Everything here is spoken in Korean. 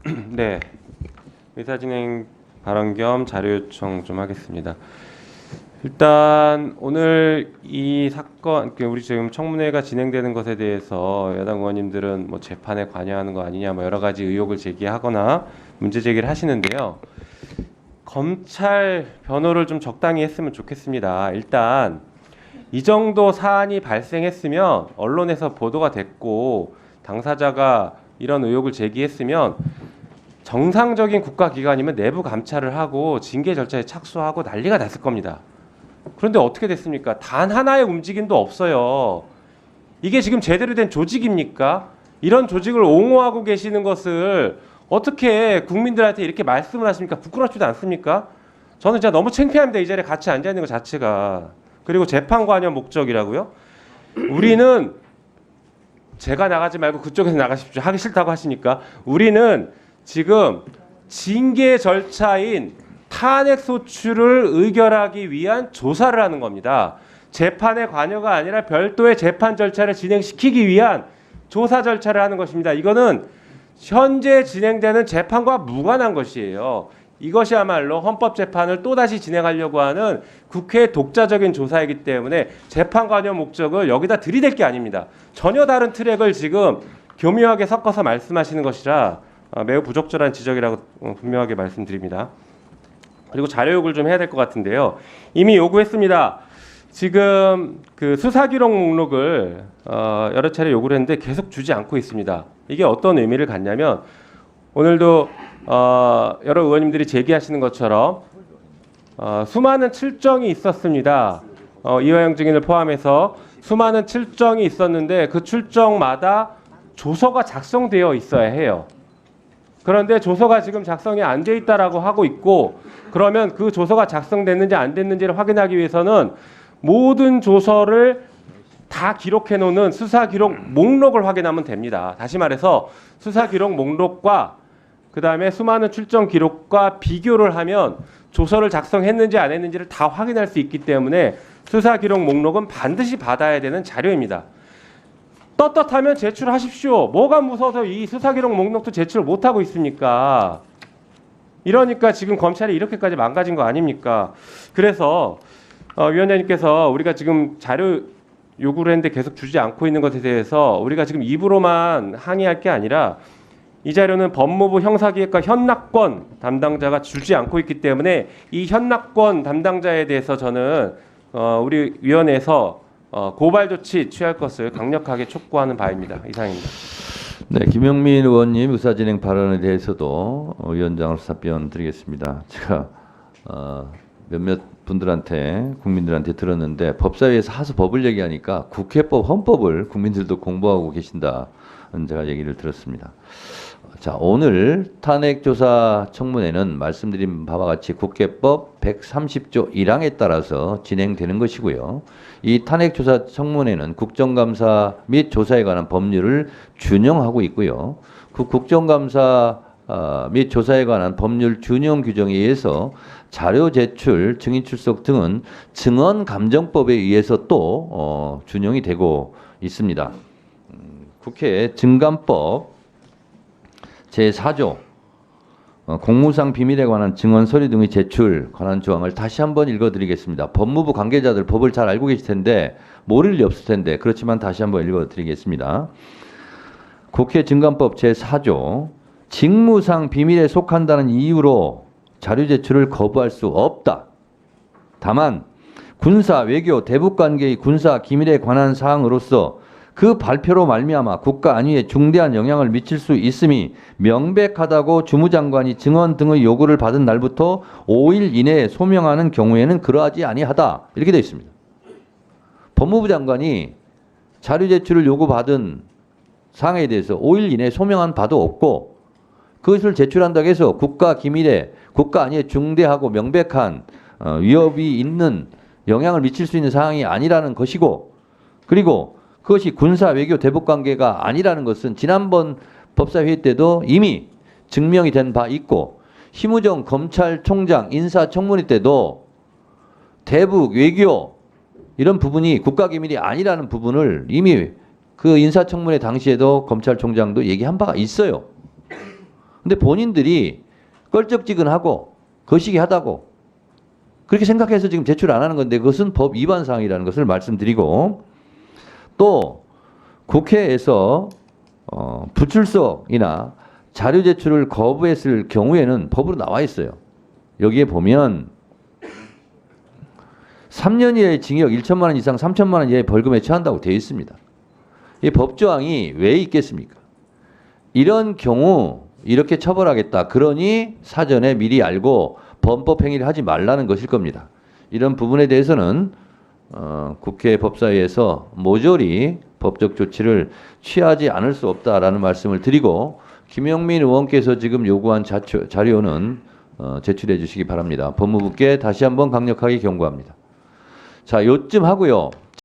네, 의사진행 발언 겸 자료 요청 좀 하겠습니다. 일단 오늘 이 사건, 우리 지금 청문회가 진행되는 것에 대해서 여당 의원님들은 뭐 재판에 관여하는 거 아니냐, 뭐 여러 가지 의혹을 제기하거나 문제 제기를 하시는데요. 검찰 변호를 좀 적당히 했으면 좋겠습니다. 일단 이 정도 사안이 발생했으면 언론에서 보도가 됐고 당사자가 이런 의혹을 제기했으면 정상적인 국가기관이면 내부 감찰을 하고 징계 절차에 착수하고 난리가 났을 겁니다. 그런데 어떻게 됐습니까? 단 하나의 움직임도 없어요. 이게 지금 제대로 된 조직입니까? 이런 조직을 옹호하고 계시는 것을 어떻게 국민들한테 이렇게 말씀을 하십니까? 부끄럽지도 않습니까? 저는 진짜 너무 창피합니다. 이 자리에 같이 앉아 있는 것 자체가. 그리고 재판 관여 목적이라고요? 우리는 제가 나가지 말고 그쪽에서 나가십시오. 하기 싫다고 하시니까 우리는 지금 징계 절차인 탄핵 소추를 의결하기 위한 조사를 하는 겁니다. 재판의 관여가 아니라 별도의 재판 절차를 진행시키기 위한 조사 절차를 하는 것입니다. 이거는 현재 진행되는 재판과 무관한 것이에요. 이것이야말로 헌법재판을 또다시 진행하려고 하는 국회의 독자적인 조사이기 때문에 재판 관여 목적을 여기다 들이댈 게 아닙니다. 전혀 다른 트랙을 지금 교묘하게 섞어서 말씀하시는 것이라 매우 부적절한 지적이라고 분명하게 말씀드립니다. 그리고 자료 요구를 좀 해야 될 것 같은데요. 이미 요구했습니다. 지금 그 수사 기록 목록을 여러 차례 요구를 했는데 계속 주지 않고 있습니다. 이게 어떤 의미를 갖냐면 오늘도 여러 의원님들이 제기하시는 것처럼 수많은 출정이 있었습니다. 이화영 증인을 포함해서 수많은 출정이 있었는데 그 출정마다 조서가 작성되어 있어야 해요. 그런데 조서가 지금 작성이 안 돼 있다라고 하고 있고 그러면 그 조서가 작성됐는지 안 됐는지를 확인하기 위해서는 모든 조서를 다 기록해 놓는 수사 기록 목록을 확인하면 됩니다. 다시 말해서 수사 기록 목록과 그다음에 수많은 출정 기록과 비교를 하면 조서를 작성했는지 안 했는지를 다 확인할 수 있기 때문에 수사 기록 목록은 반드시 받아야 되는 자료입니다. 떳떳하면 제출하십시오. 뭐가 무서워서 이 수사 기록 목록도 제출 못 하고 있습니까? 이러니까 지금 검찰이 이렇게까지 망가진 거 아닙니까? 그래서 위원장님께서 우리가 지금 자료 요구를 했는데 계속 주지 않고 있는 것에 대해서 우리가 지금 입으로만 항의할 게 아니라 이 자료는 법무부 형사기획과 현락권 담당자가 주지 않고 있기 때문에 이 현락권 담당자에 대해서 저는 우리 위원회에서 고발 조치 취할 것을 강력하게 촉구하는 바입니다. 이상입니다. 네, 김영민 의원님 의사진행 발언에 대해서도 위원장으로서 답변 드리겠습니다. 제가 몇몇 분들한테 국민들한테 들었는데 법사위에서 하수 법을 얘기하니까 국회법 헌법을 국민들도 공부하고 계신다는 제가 얘기를 들었습니다. 자, 오늘 탄핵조사 청문회는 말씀드린 바와 같이 국회법 130조 1항에 따라서 진행되는 것이고요. 이 탄핵조사 청문회는 국정감사 및 조사에 관한 법률을 준용하고 있고요. 그 국정감사 및 조사에 관한 법률 준용 규정에 의해서 자료 제출, 증인 출석 등은 증언감정법에 의해서 또 준용이 되고 있습니다. 국회 증감법 제4조 공무상 비밀에 관한 증언 서류 등의 제출 관한 조항을 다시 한번 읽어드리겠습니다. 법무부 관계자들 법을 잘 알고 계실 텐데 모를 리 없을 텐데 그렇지만 다시 한번 읽어드리겠습니다. 국회 증감법 제4조 직무상 비밀에 속한다는 이유로 자료 제출을 거부할 수 없다. 다만 군사, 외교, 대북관계의 군사 기밀에 관한 사항으로서 그 발표로 말미암아 국가 안위에 중대한 영향을 미칠 수 있음이 명백하다고 주무장관이 증언 등의 요구를 받은 날부터 5일 이내에 소명하는 경우에는 그러하지 아니하다. 이렇게 되어 있습니다. 법무부 장관이 자료 제출을 요구받은 사항에 대해서 5일 이내에 소명한 바도 없고 그것을 제출한다고 해서 국가 기밀에 국가 안위에 중대하고 명백한 위협이 있는 영향을 미칠 수 있는 사항이 아니라는 것이고 그리고 그것이 군사, 외교, 대북관계가 아니라는 것은 지난번 법사회의 때도 이미 증명이 된 바 있고 심우정 검찰총장 인사청문회 때도 대북, 외교 이런 부분이 국가기밀이 아니라는 부분을 이미 그 인사청문회 당시에도 검찰총장도 얘기한 바가 있어요. 근데 본인들이 껄쩍지근하고 거시기하다고 그렇게 생각해서 지금 제출 안 하는 건데 그것은 법 위반 사항이라는 것을 말씀드리고 또 국회에서 부출석이나 자료 제출을 거부했을 경우에는 법으로 나와 있어요. 여기에 보면 3년 이하의 징역 1천만 원 이상 3천만 원 이하의 벌금에 처한다고 되어 있습니다. 이 법조항이 왜 있겠습니까? 이런 경우 이렇게 처벌하겠다. 그러니 사전에 미리 알고 범법 행위를 하지 말라는 것일 겁니다. 이런 부분에 대해서는 국회 법사위에서 모조리 법적 조치를 취하지 않을 수 없다라는 말씀을 드리고 김영민 의원께서 지금 요구한 자료는 제출해 주시기 바랍니다. 법무부께 다시 한번 강력하게 경고합니다. 자, 요쯤 하고요.